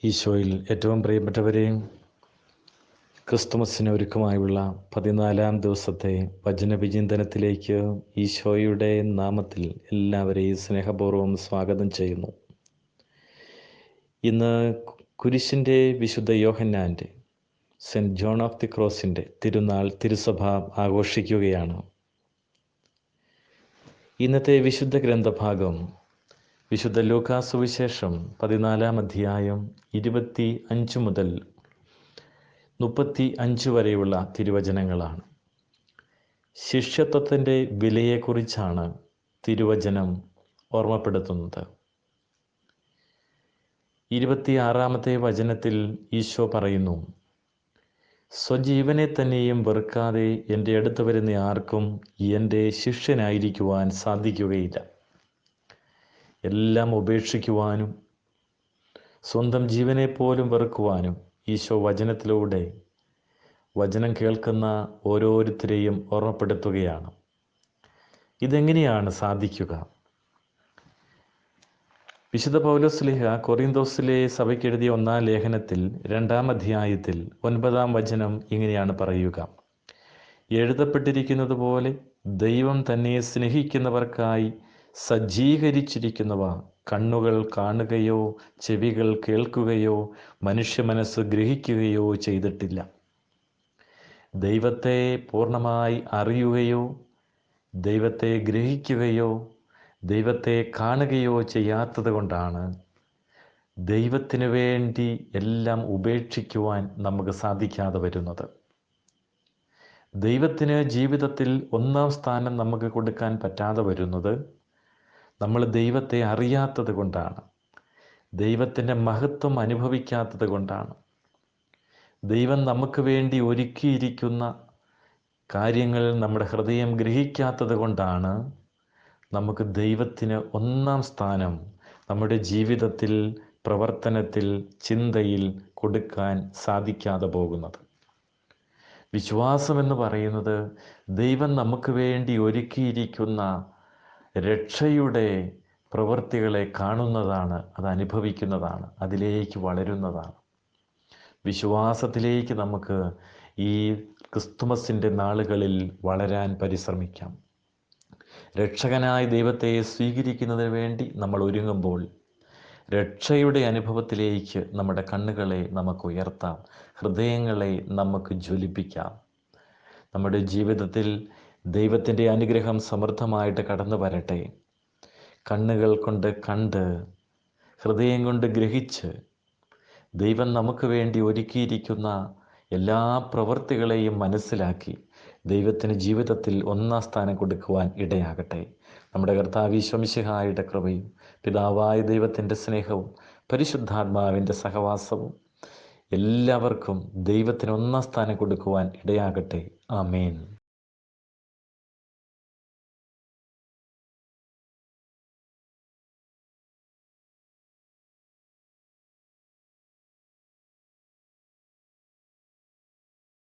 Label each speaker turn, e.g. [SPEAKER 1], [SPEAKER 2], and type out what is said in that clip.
[SPEAKER 1] ഈശോയിൽ ഏറ്റവും പ്രിയപ്പെട്ടവരെയും ക്രിസ്തുമസിന് ഒരുക്കമായുള്ള 14-ാം ദിവസത്തെ വചനവിചിന്തനത്തിലേക്ക് ഈശോയുടെ നാമത്തിൽ എല്ലാവരെയും സ്നേഹപൂർവ്വം സ്വാഗതം ചെയ്യുന്നു. ഇന്ന് കുരിശിൻ്റെ വിശുദ്ധ യോഹന്നാൻ്റെ സെൻറ്റ് ജോൺ ഓഫ് ദി ക്രോസിൻ്റെ തിരുനാൾ തിരുസഭ ആഘോഷിക്കുകയാണ്. ഇന്നത്തെ വിശുദ്ധ ഗ്രന്ഥഭാഗം വിശുദ്ധ ലൂക്കാ സുവിശേഷം 14-ാം അധ്യായം 25 മുതൽ 35 വരെയുള്ള തിരുവചനങ്ങളാണ്. ശിഷ്യത്വത്തിൻ്റെ വിലയെക്കുറിച്ചാണ് തിരുവചനം ഓർമ്മപ്പെടുത്തുന്നത്. 26-ാമത്തെ വചനത്തിൽ ഈശോ പറയുന്നു, സ്വജീവനെ തന്നെയും വെറുക്കാതെ എൻ്റെ അടുത്ത് വരുന്ന ആർക്കും എൻ്റെ ശിഷ്യനായിരിക്കുവാൻ സാധിക്കുകയില്ല. എല്ലാം ഉപേക്ഷിക്കുവാനും സ്വന്തം ജീവനെ പോലും വെറുക്കുവാനും ഈശോ വചനത്തിലൂടെ വചനം കേൾക്കുന്ന ഓരോരുത്തരെയും ഓർമ്മപ്പെടുത്തുകയാണ്. ഇതെങ്ങനെയാണ് സാധിക്കുക? വിശുദ്ധ പൗലോസ്ലീഹ കൊറിന്തോസിലെ സഭയ്ക്ക് എഴുതിയ 1-ാം ലേഖനത്തിൽ 2-ാം അധ്യായത്തിൽ 9-ാം വചനം ഇങ്ങനെയാണ് പറയുക: എഴുതപ്പെട്ടിരിക്കുന്നത് പോലെ ദൈവം തന്നെ സ്നേഹിക്കുന്നവർക്കായി സജ്ജീകരിച്ചിരിക്കുന്നവ കണ്ണുകൾ കാണുകയോ ചെവികൾ കേൾക്കുകയോ മനുഷ്യ മനസ്സ് ഗ്രഹിക്കുകയോ ചെയ്തിട്ടില്ല. ദൈവത്തെ പൂർണ്ണമായി അറിയുകയോ ദൈവത്തെ ഗ്രഹിക്കുകയോ ദൈവത്തെ കാണുകയോ ചെയ്യാത്തത് കൊണ്ടാണ് ദൈവത്തിന് വേണ്ടി എല്ലാം ഉപേക്ഷിക്കുവാൻ നമുക്ക് സാധിക്കാതെ വരുന്നത്. ദൈവത്തിന് ജീവിതത്തിൽ 1-ാം സ്ഥാനം നമുക്ക് കൊടുക്കാൻ പറ്റാതെ വരുന്നത് നമ്മൾ ദൈവത്തെ അറിയാത്തത് കൊണ്ടാണ്, ദൈവത്തിൻ്റെ മഹത്വം അനുഭവിക്കാത്തത് കൊണ്ടാണ്. ദൈവം നമുക്ക് വേണ്ടി ഒരുക്കിയിരിക്കുന്ന കാര്യങ്ങൾ നമ്മുടെ ഹൃദയം ഗ്രഹിക്കാത്തത് കൊണ്ടാണ് നമുക്ക് ദൈവത്തിന് 1-ാം സ്ഥാനം നമ്മുടെ ജീവിതത്തിൽ, പ്രവർത്തനത്തിൽ, ചിന്തയിൽ കൊടുക്കാൻ സാധിക്കാതെ പോകുന്നത്. വിശ്വാസമെന്ന് പറയുന്നത് ദൈവം നമുക്ക് വേണ്ടി ഒരുക്കിയിരിക്കുന്ന രക്ഷയുടെ പ്രവൃത്തികളെ കാണുന്നതാണ്, അത് അനുഭവിക്കുന്നതാണ്, അതിലേക്ക് വളരുന്നതാണ്. വിശ്വാസത്തിലേക്ക് നമുക്ക് ഈ ക്രിസ്തുമസിൻ്റെ നാളുകളിൽ വളരാൻ പരിശ്രമിക്കാം. രക്ഷകനായ ദൈവത്തെ സ്വീകരിക്കുന്നതിന് വേണ്ടി നമ്മൾ ഒരുങ്ങുമ്പോൾ രക്ഷയുടെ അനുഭവത്തിലേക്ക് നമ്മുടെ കണ്ണുകളെ നമുക്ക് ഉയർത്താം, ഹൃദയങ്ങളെ നമുക്ക് ജ്വലിപ്പിക്കാം. നമ്മുടെ ജീവിതത്തിൽ ദൈവത്തിൻ്റെ അനുഗ്രഹം സമൃദ്ധമായിട്ട് കടന്നു വരട്ടെ. കണ്ണുകൾ കൊണ്ട് കണ്ട്, ഹൃദയം കൊണ്ട് ഗ്രഹിച്ച് ദൈവം നമുക്ക് വേണ്ടി ഒരുക്കിയിരിക്കുന്ന എല്ലാ പ്രവൃത്തികളെയും മനസ്സിലാക്കി ദൈവത്തിന് ജീവിതത്തിൽ 1-ാം സ്ഥാനം കൊടുക്കുവാൻ ഇടയാകട്ടെ. നമ്മുടെ കർത്താവ് ഈശോ മിശിഹായുടെ കൃപയും പിതാവായ ദൈവത്തിൻ്റെ സ്നേഹവും പരിശുദ്ധാത്മാവിൻ്റെ സഹവാസവും എല്ലാവർക്കും ദൈവത്തിന് 1-ാം സ്ഥാനം കൊടുക്കുവാൻ ഇടയാകട്ടെ. ആമേൻ.